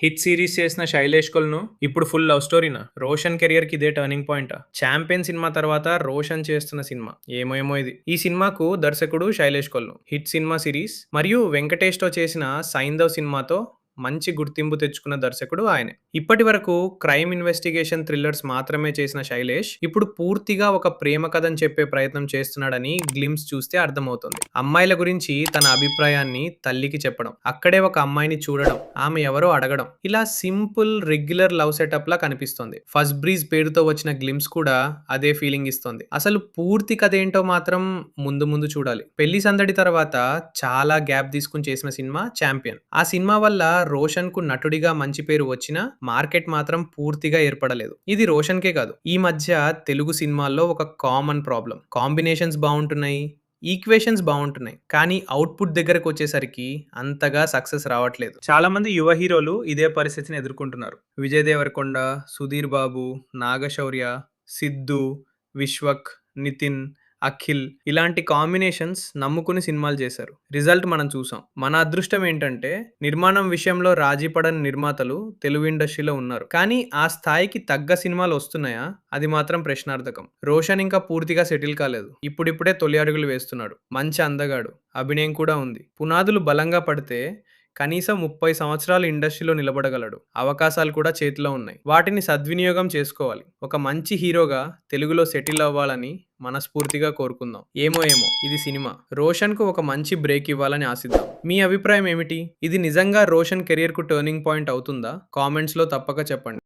Hit series చేసిన శైలేష్ కొల్ను ఇప్పుడు full love స్టోరీనా? Roshan career కి ఇదే టర్నింగ్ పాయింటా? ఛాంపియన్ సినిమా తర్వాత రోషన్ చేస్తున్న సినిమా ఏమో ఏమో ఇది. ఈ సినిమాకు దర్శకుడు Shailesh Kolanu, hit cinema series మరియు వెంకటేష్ తో చేసిన సైంధవ్ సినిమాతో మంచి గుర్తింపు తెచ్చుకున్న దర్శకుడు ఆయనే. ఇప్పటి వరకు క్రైమ్ ఇన్వెస్టిగేషన్ థ్రిల్లర్స్ మాత్రమే చేసిన శైలేష్ ఇప్పుడు పూర్తిగా ఒక ప్రేమ కథని చెప్పే ప్రయత్నం చేస్తున్నాడని గ్లిమ్స్ చూస్తే అర్థమవుతుంది. అమ్మాయిల గురించి తన అభిప్రాయాన్ని తల్లికి చెప్పడం, అక్కడే ఒక అమ్మాయిని చూడడం, ఆమె ఎవరో అడగడం, ఇలా సింపుల్ రెగ్యులర్ లవ్ సెటప్ లా కనిపిస్తుంది. ఫస్ట్ బ్రీజ్ పేరుతో వచ్చిన గ్లిమ్స్ కూడా అదే ఫీలింగ్ ఇస్తుంది. అసలు పూర్తి కథ ఏంటో మాత్రం ముందు ముందు చూడాలి. పెళ్లి సందడి తర్వాత చాలా గ్యాప్ తీసుకుని చేసిన సినిమా ఛాంపియన్. ఆ సినిమా వల్ల రోషన్ కు నటుడిగా మంచి పేరు వచ్చినా మార్కెట్ మాత్రం పూర్తిగా ఏర్పడలేదు. ఇది రోషన్ కే కాదు, ఈ మధ్య తెలుగు సినిమాల్లో ఒక కామన్ ప్రాబ్లం. కాంబినేషన్స్ బాగుంటున్నాయి, ఈక్వేషన్స్ బాగుంటున్నాయి, కానీ అవుట్పుట్ దగ్గరకు వచ్చేసరికి అంతగా సక్సెస్ రావట్లేదు. చాలా మంది యువ హీరోలు ఇదే పరిస్థితిని ఎదుర్కొంటున్నారు. విజయ్ దేవరకొండ, సుధీర్ బాబు, నాగశౌర్య, సిద్ధు, విశ్వక్, నితిన్, అఖిల్ ఇలాంటి కాంబినేషన్స్ నమ్ముకుని సినిమాలు చేశారు. రిజల్ట్ మనం చూసాం. మన అదృష్టం ఏంటంటే నిర్మాణం విషయంలో రాజీ పడని నిర్మాతలు తెలుగు ఇండస్ట్రీలో ఉన్నారు. కానీ ఆ స్థాయికి తగ్గ సినిమాలు వస్తున్నాయా? అది మాత్రం ప్రశ్నార్థకం. రోషన్ ఇంకా పూర్తిగా సెటిల్ కాలేదు. ఇప్పుడిప్పుడే తొలి అడుగులు వేస్తున్నాడు. మంచి అందగాడు, అభినయం కూడా ఉంది. పునాదులు బలంగా పడితే కనీసం 30 సంవత్సరాలు ఇండస్ట్రీలో నిలబడగలడు. అవకాశాలు కూడా చేతిలో ఉన్నాయి. వాటిని సద్వినియోగం చేసుకోవాలి. ఒక మంచి హీరోగా తెలుగులో సెటిల్ అవ్వాలని మనస్ఫూర్తిగా కోరుకుందాం. ఏమో ఏమో ఇది సినిమా. రోషన్ కు ఒక మంచి బ్రేక్ ఇవ్వాలని ఆశిద్దాం. మీ అభిప్రాయం ఏమిటి? ఇది నిజంగా రోషన్ కెరియర్ కు టర్నింగ్ పాయింట్ అవుతుందా? కామెంట్స్ లో తప్పక చెప్పండి.